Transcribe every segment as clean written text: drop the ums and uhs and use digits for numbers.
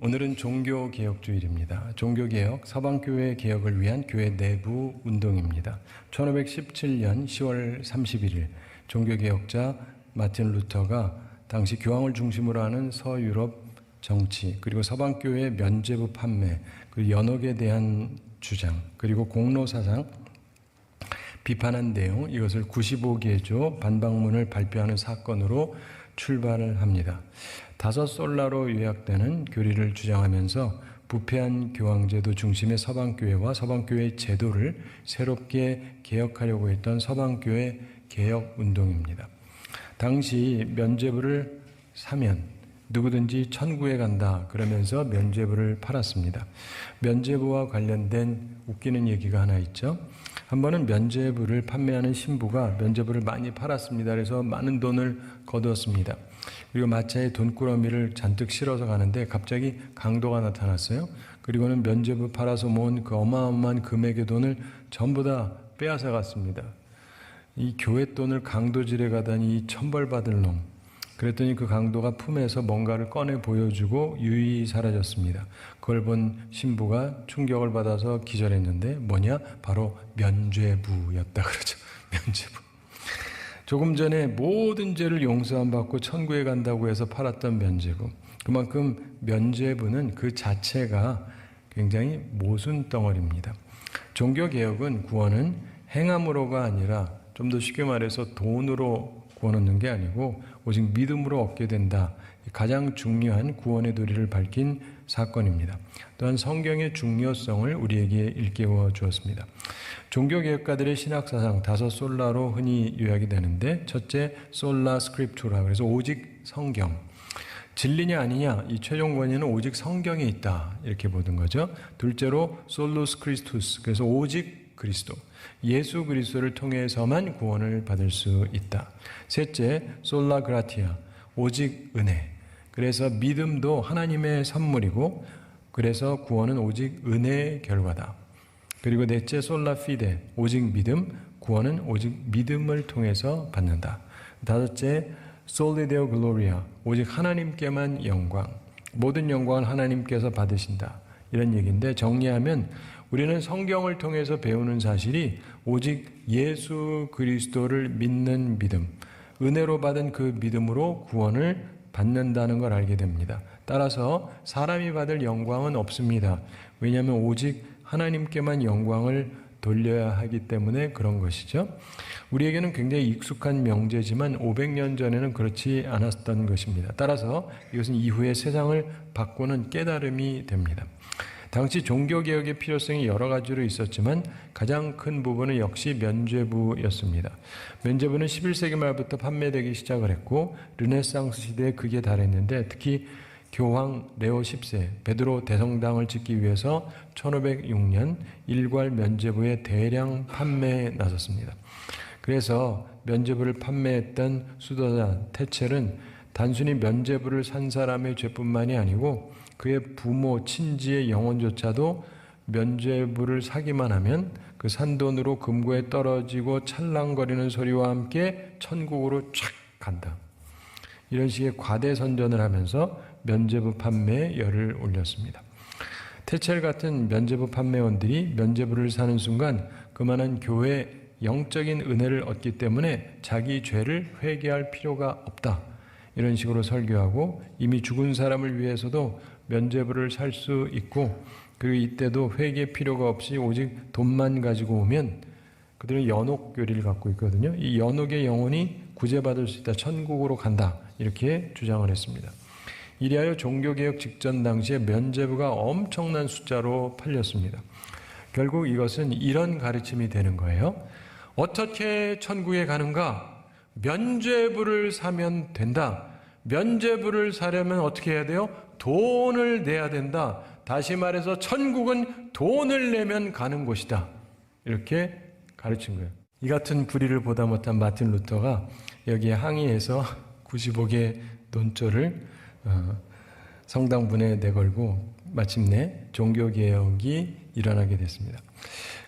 오늘은 종교개혁주일입니다. 종교개혁, 서방교회 개혁을 위한 교회 내부 운동입니다. 1517년 10월 31일 종교개혁자 마틴 루터가 당시 교황을 중심으로 하는 서유럽 정치, 그리고 서방교회의 면죄부 판매, 그리고 연옥에 대한 주장, 그리고 공로사상 비판한 내용, 이것을 95개조 반박문을 발표하는 사건으로 출발을 합니다. 5솔라로 요약되는 교리를 주장하면서 부패한 교황제도 중심의 서방교회와 서방교회의 제도를 새롭게 개혁하려고 했던 서방교회 개혁운동입니다. 당시 면죄부를 사면 누구든지 천국에 간다 그러면서 면죄부를 팔았습니다. 면죄부와 관련된 웃기는 얘기가 하나 있죠. 한 번은 면죄부를 판매하는 신부가 면죄부를 많이 팔았습니다. 그래서 많은 돈을 거두었습니다. 그리고 마차에 돈꾸러미를 잔뜩 실어서 가는데 갑자기 강도가 나타났어요. 그리고는 면죄부 팔아서 모은 그 어마어마한 금액의 돈을 전부 다 빼앗아 갔습니다. 이 교회 돈을 강도질해 가다니 이 천벌받을 놈. 그랬더니 그 강도가 품에서 뭔가를 꺼내 보여주고 유유히 사라졌습니다. 그걸 본 신부가 충격을 받아서 기절했는데 뭐냐? 바로 면죄부였다 그러죠. 면죄부. 조금 전에 모든 죄를 용서함 받고 천국에 간다고 해서 팔았던 면죄부. 그만큼 면죄부는 그 자체가 굉장히 모순 덩어리입니다. 종교개혁은 구원은 행함으로가 아니라 좀 더 쉽게 말해서 돈으로 구원 얻는 게 아니고 오직 믿음으로 얻게 된다. 가장 중요한 구원의 도리를 밝힌 사건입니다. 또한 성경의 중요성을 우리에게 일깨워 주었습니다. 종교개혁가들의 신학사상 5솔라로 흔히 요약이 되는데, 첫째 솔라 스크립투라, 그래서 오직 성경. 진리냐 아니냐, 이 최종 권위는 오직 성경에 있다 이렇게 보는 거죠. 둘째로 솔루스 크리스투스, 그래서 오직 그리스도, 예수 그리스도를 통해서만 구원을 받을 수 있다. 셋째 솔라 그라티아, 오직 은혜. 그래서 믿음도 하나님의 선물이고 그래서 구원은 오직 은혜의 결과다. 그리고 넷째 솔라 피데, 오직 믿음, 구원은 오직 믿음을 통해서 받는다. 다섯째 솔리 데오 글로리아, 오직 하나님께만 영광, 모든 영광은 하나님께서 받으신다. 이런 얘기인데 정리하면 우리는 성경을 통해서 배우는 사실이 오직 예수 그리스도를 믿는 믿음, 은혜로 받은 그 믿음으로 구원을 받는다는 걸 알게 됩니다. 따라서 사람이 받을 영광은 없습니다. 왜냐하면 오직 하나님께만 영광을 돌려야 하기 때문에 그런 것이죠. 우리에게는 굉장히 익숙한 명제지만 500년 전에는 그렇지 않았던 것입니다. 따라서 이것은 이후에 세상을 바꾸는 깨달음이 됩니다. 당시 종교개혁의 필요성이 여러 가지로 있었지만 가장 큰 부분은 역시 면죄부였습니다. 면죄부는 11세기 말부터 판매되기 시작을 했고 르네상스 시대에 극에 달했는데 특히 교황 레오 10세 베드로 대성당을 짓기 위해서 1506년 일괄 면죄부의 대량 판매에 나섰습니다. 그래서 면죄부를 판매했던 수도자 테첼은 단순히 면죄부를 산 사람의 죄뿐만이 아니고 그의 부모, 친지의 영혼조차도 면죄부를 사기만 하면 그 산 돈으로 금고에 떨어지고 찰랑거리는 소리와 함께 천국으로 촥 간다. 이런 식의 과대 선전을 하면서 면죄부 판매에 열을 올렸습니다. 테첼 같은 면죄부 판매원들이 면죄부를 사는 순간 그만한 교회 영적인 은혜를 얻기 때문에 자기 죄를 회개할 필요가 없다. 이런 식으로 설교하고 이미 죽은 사람을 위해서도 면죄부를 살 수 있고 그리고 이때도 회개 필요가 없이 오직 돈만 가지고 오면 그들은 연옥 교리를 갖고 있거든요. 이 연옥의 영혼이 구제받을 수 있다. 천국으로 간다. 이렇게 주장을 했습니다. 이리하여 종교개혁 직전 당시에 면죄부가 엄청난 숫자로 팔렸습니다. 결국 이것은 이런 가르침이 되는 거예요. 어떻게 천국에 가는가? 면죄부를 사면 된다. 면죄부를 사려면 어떻게 해야 돼요? 돈을 내야 된다. 다시 말해서 천국은 돈을 내면 가는 곳이다. 이렇게 가르친 거예요. 이 같은 불의를 보다 못한 마틴 루터가 여기에 항의해서 95개 논조를 성당분에 내걸고 마침내 종교개혁이 일어나게 됐습니다.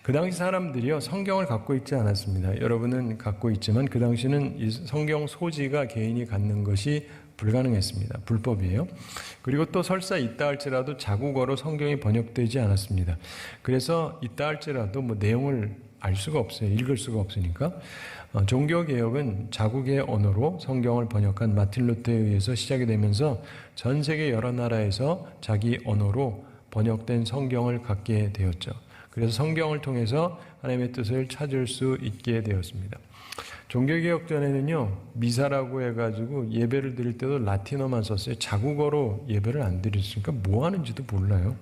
그 당시 사람들이요, 성경을 갖고 있지 않았습니다. 여러분은 갖고 있지만 그 당시는 이 성경 소지가 개인이 갖는 것이 불가능했습니다. 불법이에요. 그리고 또 설사 있다 할지라도 자국어로 성경이 번역되지 않았습니다. 그래서 있다 할지라도 뭐 내용을 알 수가 없어요. 읽을 수가 없으니까. 종교개혁은 자국의 언어로 성경을 번역한 마틴 루터에 의해서 시작이 되면서 전 세계 여러 나라에서 자기 언어로 번역된 성경을 갖게 되었죠. 그래서 성경을 통해서 하나님의 뜻을 찾을 수 있게 되었습니다. 종교개혁 전에는요, 미사라고 해가지고 예배를 드릴 때도 라틴어만 썼어요. 자국어로 예배를 안 드렸으니까 뭐 하는지도 몰라요.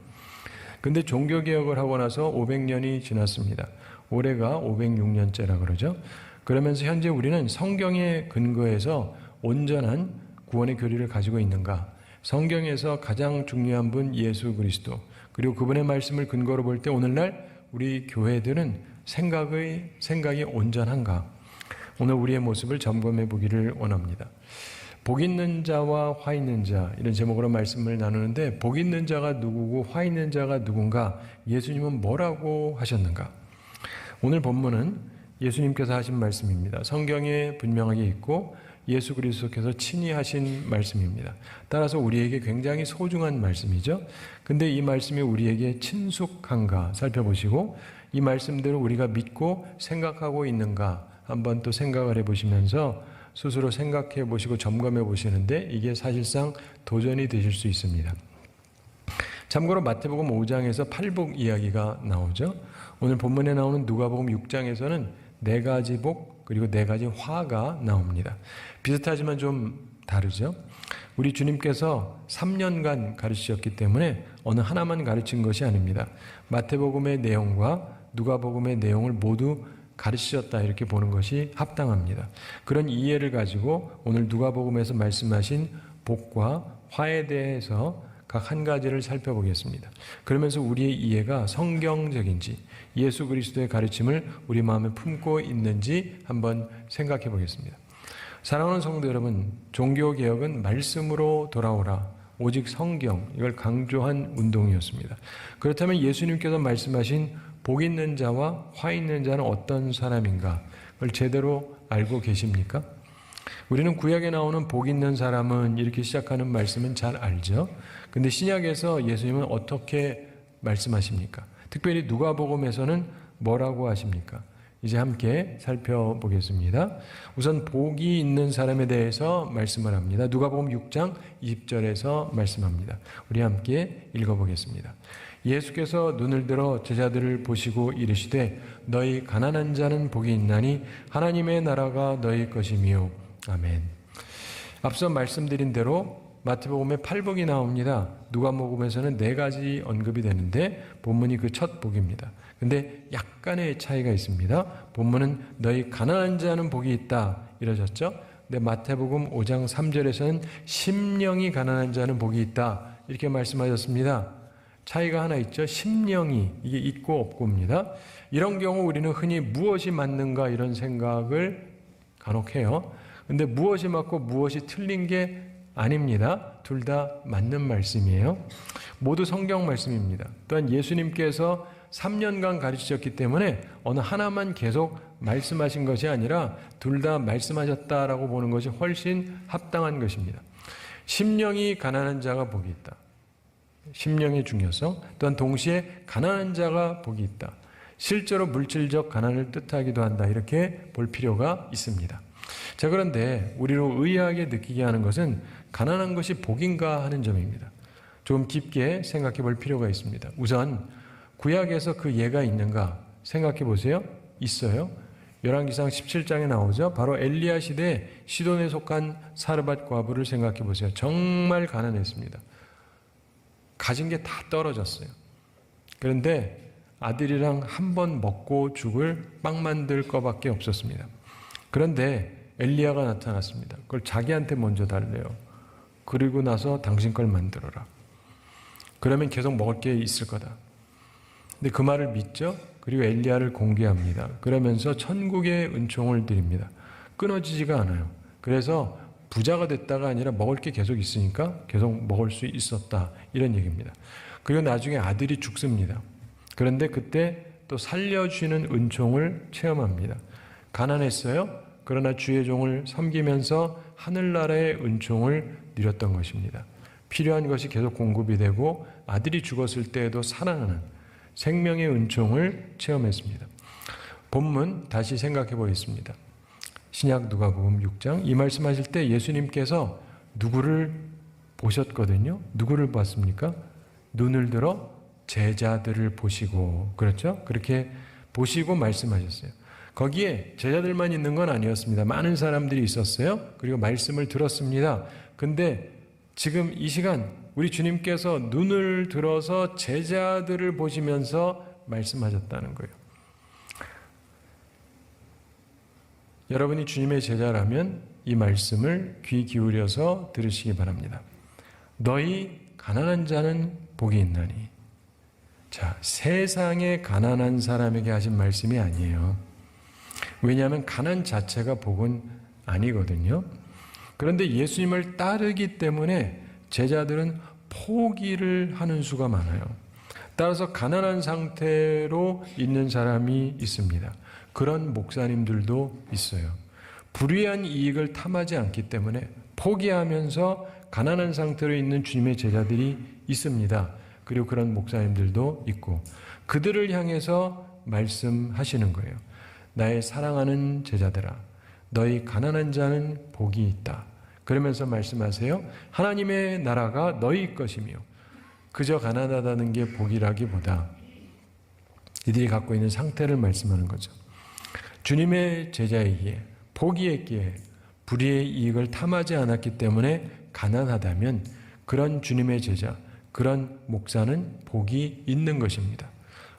근데 종교개혁을 하고 나서 500년이 지났습니다. 올해가 506년째라 그러죠. 그러면서 현재 우리는 성경에 근거해서 온전한 구원의 교리를 가지고 있는가? 성경에서 가장 중요한 분 예수 그리스도, 그리고 그분의 말씀을 근거로 볼 때 오늘날 우리 교회들은 생각이 온전한가? 오늘 우리의 모습을 점검해 보기를 원합니다. 복 있는 자와 화 있는 자, 이런 제목으로 말씀을 나누는데, 복 있는 자가 누구고 화 있는 자가 누군가, 예수님은 뭐라고 하셨는가? 오늘 본문은 예수님께서 하신 말씀입니다. 성경에 분명하게 있고 예수 그리스도께서 친히 하신 말씀입니다. 따라서 우리에게 굉장히 소중한 말씀이죠. 근데 이 말씀이 우리에게 친숙한가 살펴보시고, 이 말씀대로 우리가 믿고 생각하고 있는가 한번 또 생각을 해보시면서 스스로 생각해 보시고 점검해 보시는데, 이게 사실상 도전이 되실 수 있습니다. 참고로 마태복음 5장에서 팔복 이야기가 나오죠. 오늘 본문에 나오는 누가복음 6장에서는 4가지 복 그리고 4가지 화가 나옵니다. 비슷하지만 좀 다르죠. 우리 주님께서 3년간 가르치셨기 때문에 어느 하나만 가르친 것이 아닙니다. 마태복음의 내용과 누가복음의 내용을 모두 가르치셨다, 이렇게 보는 것이 합당합니다. 그런 이해를 가지고 오늘 누가복음에서 말씀하신 복과 화에 대해서 각 한 가지를 살펴보겠습니다. 그러면서 우리의 이해가 성경적인지 예수 그리스도의 가르침을 우리 마음에 품고 있는지 한번 생각해 보겠습니다. 사랑하는 성도 여러분, 종교개혁은 말씀으로 돌아오라, 오직 성경, 이걸 강조한 운동이었습니다. 그렇다면 예수님께서 말씀하신 복 있는 자와 화 있는 자는 어떤 사람인가, 그걸 제대로 알고 계십니까? 우리는 구약에 나오는 복 있는 사람은 이렇게 시작하는 말씀은 잘 알죠. 근데 신약에서 예수님은 어떻게 말씀하십니까? 특별히 누가복음에서는 뭐라고 하십니까? 이제 함께 살펴보겠습니다. 우선 복이 있는 사람에 대해서 말씀을 합니다. 누가복음 6장 20절에서 말씀합니다. 우리 함께 읽어보겠습니다. 예수께서 눈을 들어 제자들을 보시고 이르시되 너희 가난한 자는 복이 있나니 하나님의 나라가 너희 것이미요. 아멘. 앞서 말씀드린 대로 마태복음에 8복이 나옵니다. 누가복음에서는 4가지 언급이 되는데 본문이 그 첫 복입니다. 근데 약간의 차이가 있습니다. 본문은 너희 가난한 자는 복이 있다 이러셨죠. 근데 마태복음 5장 3절에서는 심령이 가난한 자는 복이 있다 이렇게 말씀하셨습니다. 차이가 하나 있죠. 심령이, 이게 있고 없고입니다. 이런 경우 우리는 흔히 무엇이 맞는가 이런 생각을 간혹 해요. 근데 무엇이 맞고 무엇이 틀린 게 아닙니다. 둘 다 맞는 말씀이에요. 모두 성경 말씀입니다. 또한 예수님께서 3년간 가르치셨기 때문에 어느 하나만 계속 말씀하신 것이 아니라 둘 다 말씀하셨다라고 보는 것이 훨씬 합당한 것입니다. 심령이 가난한 자가 복이 있다. 심령의 중요성, 또한 동시에 가난한 자가 복이 있다. 실제로 물질적 가난을 뜻하기도 한다. 이렇게 볼 필요가 있습니다. 자, 그런데 우리로 의아하게 느끼게 하는 것은 가난한 것이 복인가 하는 점입니다. 좀 깊게 생각해 볼 필요가 있습니다. 우선 구약에서 그 예가 있는가 생각해 보세요. 있어요. 열왕기상 17장에 나오죠. 바로 엘리야 시대에 시돈에 속한 사르밧 과부를 생각해 보세요. 정말 가난했습니다. 가진 게 다 떨어졌어요. 그런데 아들이랑 한 번 먹고 죽을 빵 만들 거밖에 없었습니다. 그런데 엘리야가 나타났습니다. 그걸 자기한테 먼저 달래요. 그리고 나서 당신 걸 만들어라. 그러면 계속 먹을 게 있을 거다. 근데 그 말을 믿죠? 그리고 엘리야를 공개합니다. 그러면서 천국의 은총을 드립니다. 끊어지지가 않아요. 그래서 부자가 됐다가 아니라 먹을 게 계속 있으니까 계속 먹을 수 있었다. 이런 얘기입니다. 그리고 나중에 아들이 죽습니다. 그런데 그때 또 살려주시는 은총을 체험합니다. 가난했어요. 그러나 주의 종을 섬기면서 하늘나라의 은총을 누렸던 것입니다. 필요한 것이 계속 공급이 되고 아들이 죽었을 때에도 살아나는 생명의 은총을 체험했습니다. 본문 다시 생각해 보겠습니다. 신약 누가복음 6장 이 말씀하실 때 예수님께서 누구를 보셨거든요. 누구를 봤습니까? 눈을 들어 제자들을 보시고, 그렇죠? 그렇게 보시고 말씀하셨어요. 거기에 제자들만 있는 건 아니었습니다. 많은 사람들이 있었어요. 그리고 말씀을 들었습니다. 근데 지금 이 시간 우리 주님께서 눈을 들어서 제자들을 보시면서 말씀하셨다는 거예요. 여러분이 주님의 제자라면 이 말씀을 귀 기울여서 들으시기 바랍니다. 너희 가난한 자는 복이 있나니. 자, 세상의 가난한 사람에게 하신 말씀이 아니에요. 왜냐하면 가난 자체가 복은 아니거든요. 그런데 예수님을 따르기 때문에 제자들은 포기를 하는 수가 많아요. 따라서 가난한 상태로 있는 사람이 있습니다. 그런 목사님들도 있어요. 불의한 이익을 탐하지 않기 때문에 포기하면서 가난한 상태로 있는 주님의 제자들이 있습니다. 그리고 그런 목사님들도 있고 그들을 향해서 말씀하시는 거예요. 나의 사랑하는 제자들아, 너희 가난한 자는 복이 있다. 그러면서 말씀하세요. 하나님의 나라가 너희 것이며 그저 가난하다는 게 복이라기보다 이들이 갖고 있는 상태를 말씀하는 거죠. 주님의 제자이기에 포기했기에 불의의 이익을 탐하지 않았기 때문에 가난하다면 그런 주님의 제자, 그런 목사는 복이 있는 것입니다.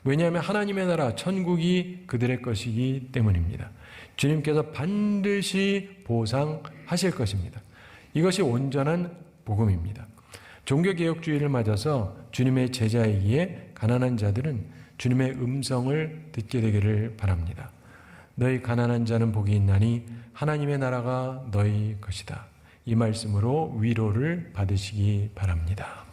왜냐하면 하나님의 나라, 천국이 그들의 것이기 때문입니다. 주님께서 반드시 보상하실 것입니다. 이것이 온전한 복음입니다. 종교개혁주의를 맞아서 주님의 제자이기에 가난한 자들은 주님의 음성을 듣게 되기를 바랍니다. 너희 가난한 자는 복이 있나니 하나님의 나라가 너희 것이다. 이 말씀으로 위로를 받으시기 바랍니다.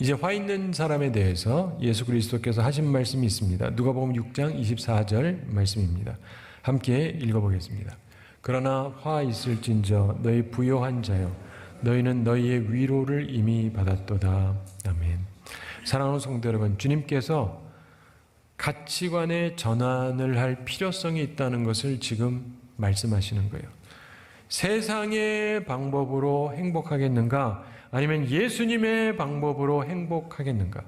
이제 화 있는 사람에 대해서 예수 그리스도께서 하신 말씀이 있습니다. 누가복음 6장 24절 말씀입니다. 함께 읽어보겠습니다. 그러나 화 있을진저 너희 부요한 자여 너희는 너희의 위로를 이미 받았도다. 아멘. 사랑하는 성도 여러분, 주님께서 가치관의 전환을 할 필요성이 있다는 것을 지금 말씀하시는 거예요. 세상의 방법으로 행복하겠는가? 아니면 예수님의 방법으로 행복하겠는가?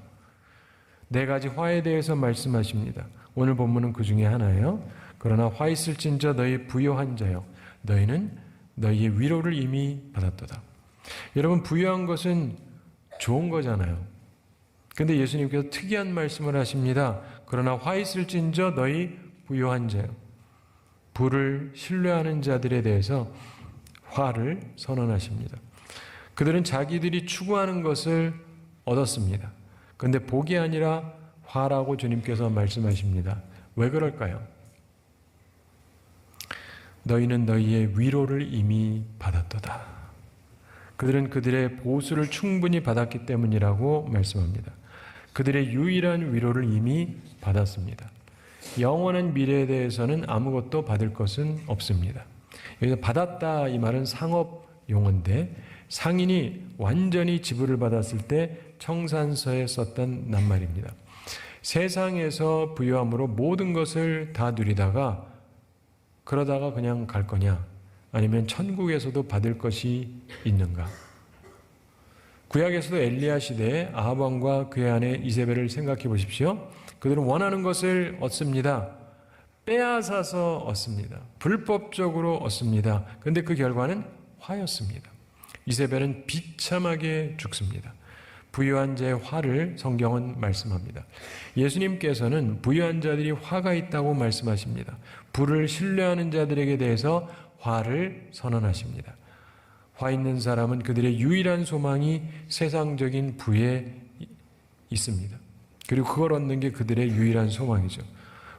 네 가지 화에 대해서 말씀하십니다. 오늘 본문은 그 중에 하나예요. 그러나 화 있을진저 너희 부요한 자여 너희는 너희의 위로를 이미 받았도다. 여러분, 부요한 것은 좋은 거잖아요. 근데 예수님께서 특이한 말씀을 하십니다. 그러나 화 있을진저 너희 부요한 자여. 부를 신뢰하는 자들에 대해서 화를 선언하십니다. 그들은 자기들이 추구하는 것을 얻었습니다. 그런데 복이 아니라 화라고 주님께서 말씀하십니다. 왜 그럴까요? 너희는 너희의 위로를 이미 받았도다. 그들은 그들의 보수를 충분히 받았기 때문이라고 말씀합니다. 그들의 유일한 위로를 이미 받았습니다. 영원한 미래에 대해서는 아무것도 받을 것은 없습니다. 여기서 받았다 이 말은 상업 용어인데 상인이 완전히 지불을 받았을 때 청산서에 썼던 낱말입니다. 세상에서 부유함으로 모든 것을 다 누리다가 그러다가 그냥 갈 거냐? 아니면 천국에서도 받을 것이 있는가? 구약에서도 엘리야 시대에 아합 왕과 그의 아내 이세벨을 생각해 보십시오. 그들은 원하는 것을 얻습니다. 빼앗아서 얻습니다. 불법적으로 얻습니다. 그런데 그 결과는 화였습니다. 이세벨은 비참하게 죽습니다. 부유한 자의 화를 성경은 말씀합니다. 예수님께서는 부유한 자들이 화가 있다고 말씀하십니다. 부를 신뢰하는 자들에게 대해서 화를 선언하십니다. 화 있는 사람은 그들의 유일한 소망이 세상적인 부에 있습니다. 그리고 그걸 얻는 게 그들의 유일한 소망이죠.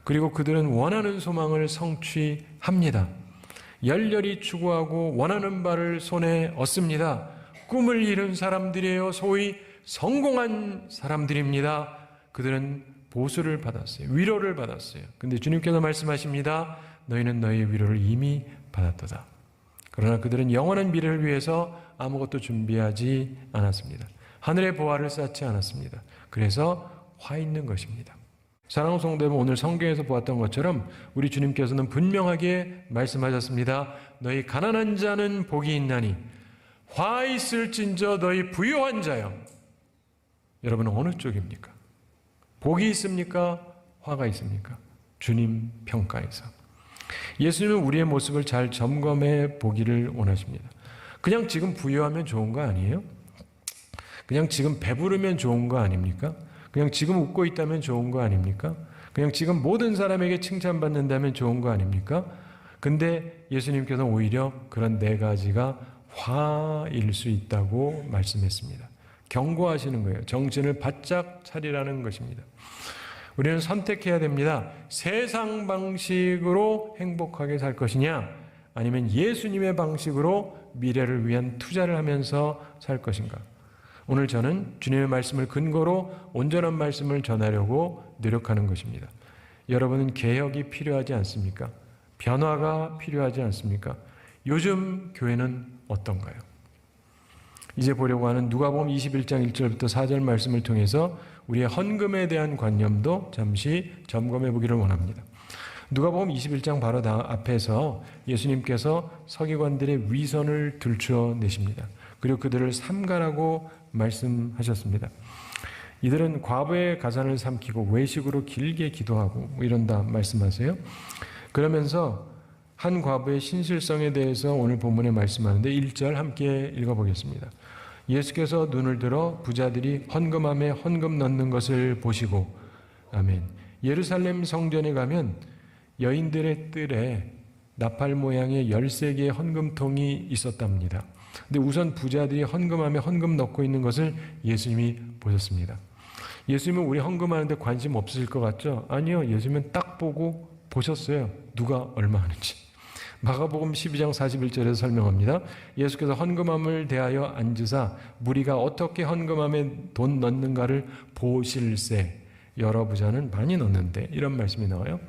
그리고 그들은 원하는 소망을 성취합니다. 열렬히 추구하고 원하는 바를 손에 얻습니다. 꿈을 이룬 사람들이에요. 소위 성공한 사람들입니다. 그들은 보수를 받았어요. 위로를 받았어요. 근데 주님께서 말씀하십니다. 너희는 너희의 위로를 이미 받았도다. 그러나 그들은 영원한 미래를 위해서 아무것도 준비하지 않았습니다. 하늘의 보화를 쌓지 않았습니다. 그래서 화 있는 것입니다. 사랑하는 성도 여러분, 오늘 성경에서 보았던 것처럼 우리 주님께서는 분명하게 말씀하셨습니다. 너희 가난한 자는 복이 있나니 화 있을진저 너희 부유한 자여. 여러분은 어느 쪽입니까? 복이 있습니까? 화가 있습니까? 주님 평가에서. 예수님은 우리의 모습을 잘 점검해 보기를 원하십니다. 그냥 지금 부유하면 좋은 거 아니에요? 그냥 지금 배부르면 좋은 거 아닙니까? 그냥 지금 웃고 있다면 좋은 거 아닙니까? 그냥 지금 모든 사람에게 칭찬받는다면 좋은 거 아닙니까? 근데 예수님께서는 오히려 그런 네 가지가 화일 수 있다고 말씀했습니다. 경고하시는 거예요. 정신을 바짝 차리라는 것입니다. 우리는 선택해야 됩니다. 세상 방식으로 행복하게 살 것이냐, 아니면 예수님의 방식으로 미래를 위한 투자를 하면서 살 것인가. 오늘 저는 주님의 말씀을 근거로 온전한 말씀을 전하려고 노력하는 것입니다. 여러분은 개혁이 필요하지 않습니까? 변화가 필요하지 않습니까? 요즘 교회는 어떤가요? 이제 보려고 하는 누가복음 21장 1절부터 4절 말씀을 통해서 우리의 헌금에 대한 관념도 잠시 점검해 보기를 원합니다. 누가복음 21장 바로 앞에서 예수님께서 서기관들의 위선을 들추어내십니다. 그리고 그들을 삼가라고 말씀하셨습니다. 이들은 과부의 가산을 삼키고 외식으로 길게 기도하고 이런다 말씀하세요. 그러면서 한 과부의 신실성에 대해서 오늘 본문에 말씀하는데 1절 함께 읽어보겠습니다. 예수께서 눈을 들어 부자들이 헌금함에 헌금 넣는 것을 보시고, 아멘. 예루살렘 성전에 가면 여인들의 뜰에 나팔 모양의 13개의 헌금통이 있었답니다. 근데 우선 부자들이 헌금함에 헌금 넣고 있는 것을 예수님이 보셨습니다. 예수님은 우리 헌금하는데 관심 없으실 것 같죠? 아니요. 예수님은 딱 보고 보셨어요. 누가 얼마 하는지. 마가복음 12장 41절에서 설명합니다. 예수께서 헌금함을 대하여 앉으사 무리가 어떻게 헌금함에 돈 넣는가를 보실세. 여러 부자는 많이 넣는데, 이런 말씀이 나와요.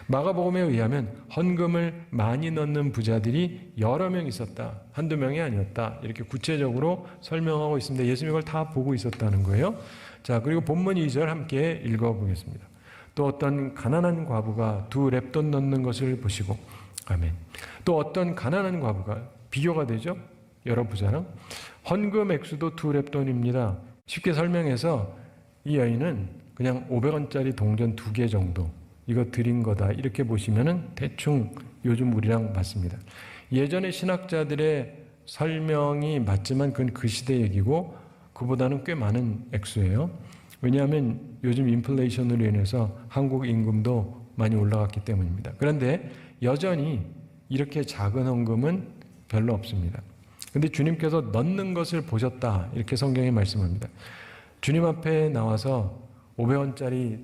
마가복음에 의하면 헌금을 많이 넣는 부자들이 여러 명 있었다. 한두 명이 아니었다. 이렇게 구체적으로 설명하고 있습니다. 예수님이 이걸 다 보고 있었다는 거예요. 자, 그리고 본문 2절 함께 읽어보겠습니다. 또 어떤 가난한 과부가 2렙돈 넣는 것을 보시고, 아멘. 또 어떤 가난한 과부가, 비교가 되죠? 여러 부자랑. 헌금 액수도 2렙돈입니다. 쉽게 설명해서 이 여인은 그냥 500원짜리 동전 2개 정도, 이거 드린 거다, 이렇게 보시면은 대충 요즘 우리랑 맞습니다. 예전의 신학자들의 설명이 맞지만 그건 그 시대 얘기고 그보다는 꽤 많은 액수예요. 왜냐하면 요즘 인플레이션으로 인해서 한국 임금도 많이 올라갔기 때문입니다. 그런데 여전히 이렇게 작은 헌금은 별로 없습니다. 근데 주님께서 넣는 것을 보셨다, 이렇게 성경에 말씀합니다. 주님 앞에 나와서 500원짜리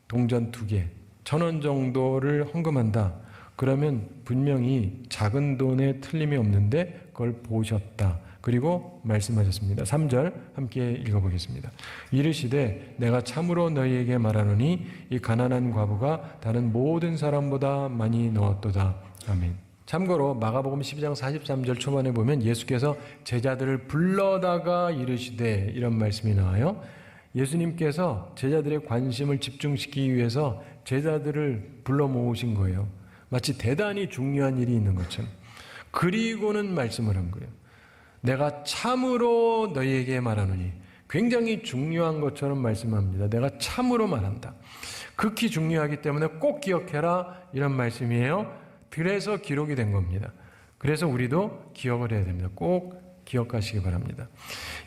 동전 2개, 1,000원 정도를 헌금한다. 그러면 분명히 작은 돈에 틀림이 없는데 그걸 보셨다. 그리고 말씀하셨습니다. 3절 함께 읽어보겠습니다. 이르시되 내가 참으로 너희에게 말하노니 이 가난한 과부가 다른 모든 사람보다 많이 넣었도다. 아멘. 참고로 마가복음 12장 43절 초반에 보면 예수께서 제자들을 불러다가 이르시되, 이런 말씀이 나와요. 예수님께서 제자들의 관심을 집중시키기 위해서 제자들을 불러 모으신 거예요. 마치 대단히 중요한 일이 있는 것처럼. 그리고는 말씀을 한 거예요. 내가 참으로 너희에게 말하노니. 굉장히 중요한 것처럼 말씀합니다. 내가 참으로 말한다. 극히 중요하기 때문에 꼭 기억해라, 이런 말씀이에요. 그래서 기록이 된 겁니다. 그래서 우리도 기억을 해야 됩니다. 꼭 기억하시기 바랍니다.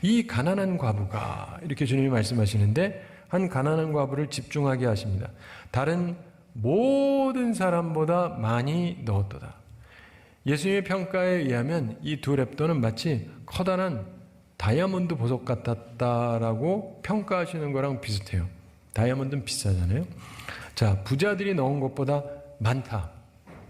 이 가난한 과부가, 이렇게 주님이 말씀하시는데 한 가난한 과부를 집중하게 하십니다. 다른 모든 사람보다 많이 넣었도다. 예수님의 평가에 의하면 이 2렙돈은 마치 커다란 다이아몬드 보석 같았다라고 평가하시는 거랑 비슷해요. 다이아몬드는 비싸잖아요. 자, 부자들이 넣은 것보다 많다.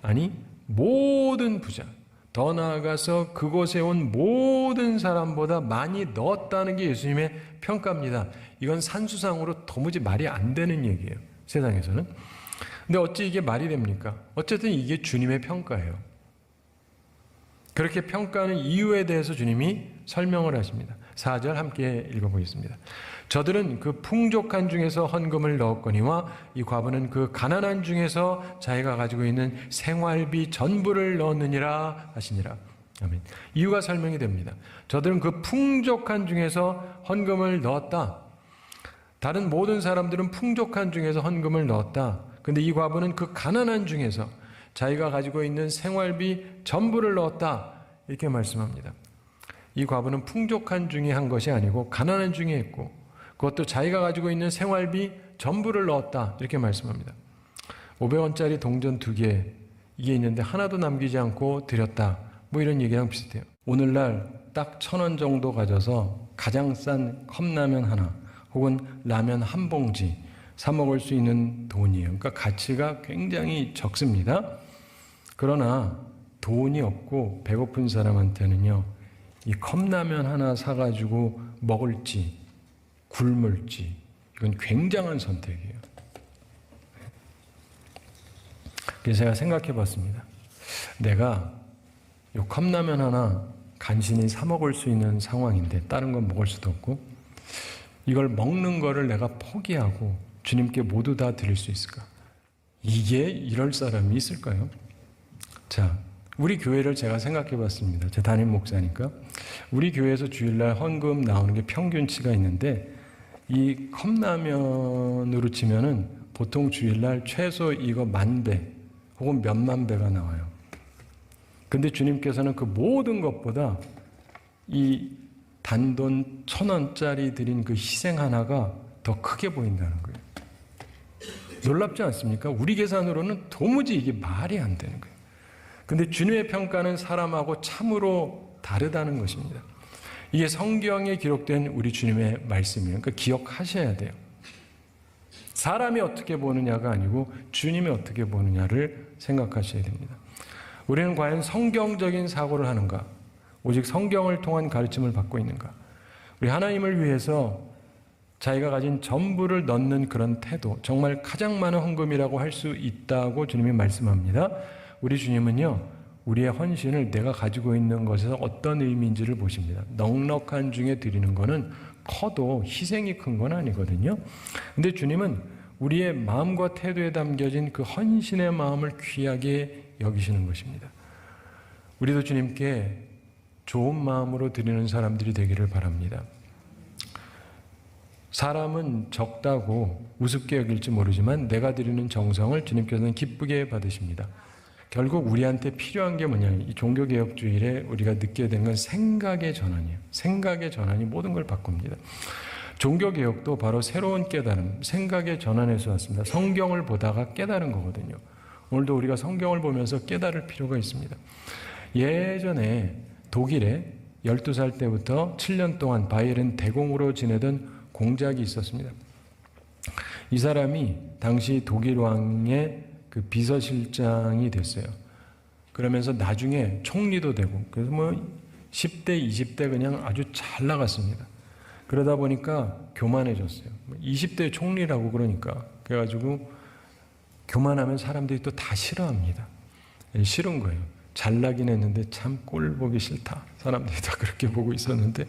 아니, 모든 부자, 더 나아가서 그곳에 온 모든 사람보다 많이 넣었다는 게 예수님의 평가입니다. 이건 산수상으로 도무지 말이 안 되는 얘기예요, 세상에서는. 근데 어찌 이게 말이 됩니까? 어쨌든 이게 주님의 평가예요. 그렇게 평가하는 이유에 대해서 주님이 설명을 하십니다. 4절 함께 읽어보겠습니다. 저들은 그 풍족한 중에서 헌금을 넣었거니와 이 과부는 그 가난한 중에서 자기가 가지고 있는 생활비 전부를 넣었느니라 하시니라. 아멘. 이유가 설명이 됩니다. 저들은 그 풍족한 중에서 헌금을 넣었다. 다른 모든 사람들은 풍족한 중에서 헌금을 넣었다. 근데 이 과부는 그 가난한 중에서 자기가 가지고 있는 생활비 전부를 넣었다. 이렇게 말씀합니다. 이 과부는 풍족한 중에 한 것이 아니고 가난한 중에 했고 그것도 자기가 가지고 있는 생활비 전부를 넣었다. 이렇게 말씀합니다. 500원짜리 동전 2개 이게 있는데 하나도 남기지 않고 드렸다. 뭐 이런 얘기랑 비슷해요. 오늘날 딱 1,000원 정도 가져서 가장 싼 컵라면 하나 혹은 라면 한 봉지 사 먹을 수 있는 돈이에요. 그러니까 가치가 굉장히 적습니다. 그러나 돈이 없고 배고픈 사람한테는요, 이 컵라면 하나 사가지고 먹을지 굶을지 이건 굉장한 선택이에요. 그래서 제가 생각해 봤습니다. 내가 이 컵라면 하나 간신히 사 먹을 수 있는 상황인데 다른 건 먹을 수도 없고 이걸 먹는 거를 내가 포기하고 주님께 모두 다 드릴 수 있을까? 이게 이럴 사람이 있을까요? 자, 우리 교회를 제가 생각해 봤습니다. 제 담임 목사니까. 우리 교회에서 주일날 헌금 나오는 게 평균치가 있는데 이 컵라면으로 치면은 보통 주일날 최소 이거 10,000배 혹은 몇만 배가 나와요. 근데 주님께서는 그 모든 것보다 이 단돈 1,000원짜리 드린 그 희생 하나가 더 크게 보인다는 거예요. 놀랍지 않습니까? 우리 계산으로는 도무지 이게 말이 안 되는 거예요. 근데 주님의 평가는 사람하고 참으로 다르다는 것입니다. 이게 성경에 기록된 우리 주님의 말씀이에요. 그러니까 기억하셔야 돼요. 사람이 어떻게 보느냐가 아니고 주님이 어떻게 보느냐를 생각하셔야 됩니다. 우리는 과연 성경적인 사고를 하는가? 오직 성경을 통한 가르침을 받고 있는가? 우리 하나님을 위해서 자기가 가진 전부를 넣는 그런 태도, 정말 가장 많은 헌금이라고 할 수 있다고 주님이 말씀합니다. 우리 주님은요, 우리의 헌신을 내가 가지고 있는 것에서 어떤 의미인지를 보십니다. 넉넉한 중에 드리는 거는 커도 희생이 큰 건 아니거든요. 근데 주님은 우리의 마음과 태도에 담겨진 그 헌신의 마음을 귀하게 여기시는 것입니다. 우리도 주님께 좋은 마음으로 드리는 사람들이 되기를 바랍니다. 사람은 적다고 우습게 여길지 모르지만 내가 드리는 정성을 주님께서는 기쁘게 받으십니다. 결국 우리한테 필요한 게 뭐냐, 이 종교개혁주일에 우리가 느끼게 된 건 생각의 전환이에요. 생각의 전환이 모든 걸 바꿉니다. 종교개혁도 바로 새로운 깨달음, 생각의 전환에서 왔습니다. 성경을 보다가 깨달은 거거든요. 오늘도 우리가 성경을 보면서 깨달을 필요가 있습니다. 예전에 독일에 12살 때부터 7년 동안 바이에른 대공으로 지내던 공작이 있었습니다. 이 사람이 당시 독일 왕의 그 비서실장이 됐어요. 그러면서 나중에 총리도 되고, 그래서 뭐 10대, 20대 그냥 아주 잘 나갔습니다. 그러다 보니까 교만해졌어요. 20대 총리라고 그러니까. 그래가지고 교만하면 사람들이 또 다 싫어합니다. 싫은 거예요. 잘나긴 했는데 참 꼴 보기 싫다. 사람들이 다 그렇게 보고 있었는데.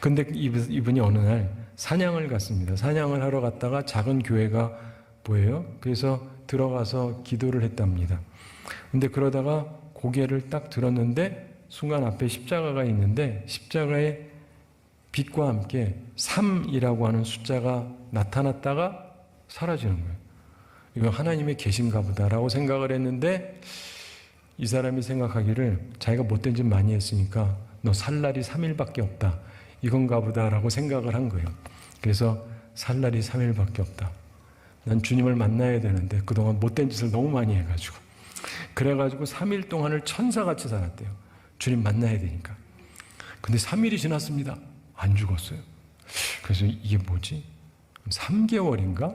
근데 이분이 어느 날 사냥을 갔습니다. 사냥을 하러 갔다가 작은 교회가 보여요. 그래서 들어가서 기도를 했답니다. 근데 그러다가 고개를 딱 들었는데 순간 앞에 십자가가 있는데 십자가에 빛과 함께 3이라고 하는 숫자가 나타났다가 사라지는 거예요. 이건 하나님의 계신가 보다라고 생각을 했는데 이 사람이 생각하기를 자기가 못된 짓 많이 했으니까 너 살 날이 3일밖에 없다. 이건가 보다라고 생각을 한 거예요. 그래서 살 날이 3일밖에 없다. 난 주님을 만나야 되는데 그동안 못된 짓을 너무 많이 해가지고 그래가지고 3일 동안을 천사같이 살았대요. 주님 만나야 되니까. 근데 3일이 지났습니다. 안 죽었어요. 그래서 이게 뭐지? 3개월인가?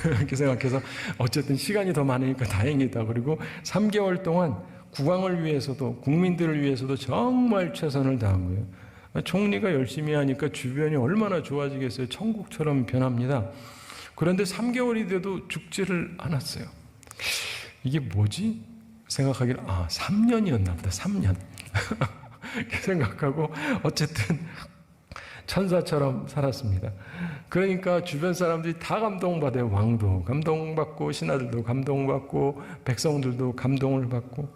이렇게 생각해서 어쨌든 시간이 더 많으니까 다행이다. 그리고 3개월 동안 국왕을 위해서도 국민들을 위해서도 정말 최선을 다한 거예요. 총리가 열심히 하니까 주변이 얼마나 좋아지겠어요. 천국처럼 변합니다. 그런데 3개월이 돼도 죽지를 않았어요. 이게 뭐지? 생각하기를 3년이었나 보다. 3년. 이렇게 생각하고 어쨌든 천사처럼 살았습니다. 그러니까 주변 사람들이 다 감동받아요. 왕도 감동받고 신하들도 감동받고 백성들도 감동을 받고.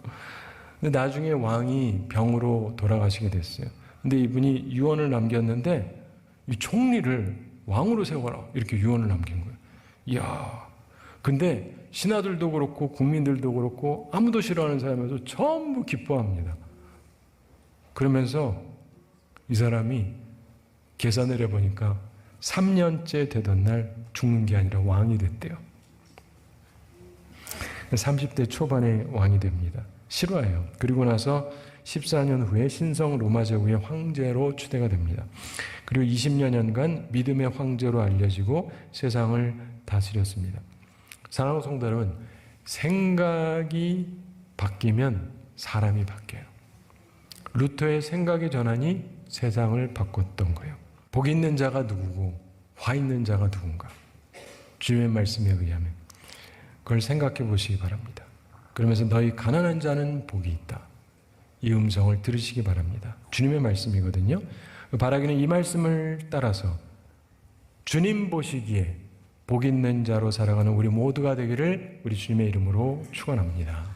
근데 나중에 왕이 병으로 돌아가시게 됐어요. 근데 이분이 유언을 남겼는데 이 총리를 왕으로 세워라 이렇게 유언을 남긴 거예요. 이야. 근데 신하들도 그렇고 국민들도 그렇고 아무도 싫어하는 사람에서 전부 기뻐합니다. 그러면서 이 사람이 계산을 해보니까 3년째 되던 날 죽는 게 아니라 왕이 됐대요. 30대 초반에 왕이 됩니다. 실화예요. 그리고 나서 14년 후에 신성 로마 제국의 황제로 추대가 됩니다. 그리고 20여년간 믿음의 황제로 알려지고 세상을 다스렸습니다. 사랑하는 성도 여러분, 생각이 바뀌면 사람이 바뀌어요. 루터의 생각의 전환이 세상을 바꿨던 거예요. 복 있는 자가 누구고 화 있는 자가 누군가? 주님의 말씀에 의하면 그걸 생각해 보시기 바랍니다. 그러면서 너희 가난한 자는 복이 있다. 이 음성을 들으시기 바랍니다. 주님의 말씀이거든요. 바라기는 이 말씀을 따라서 주님 보시기에 복 있는 자로 살아가는 우리 모두가 되기를 우리 주님의 이름으로 축원합니다.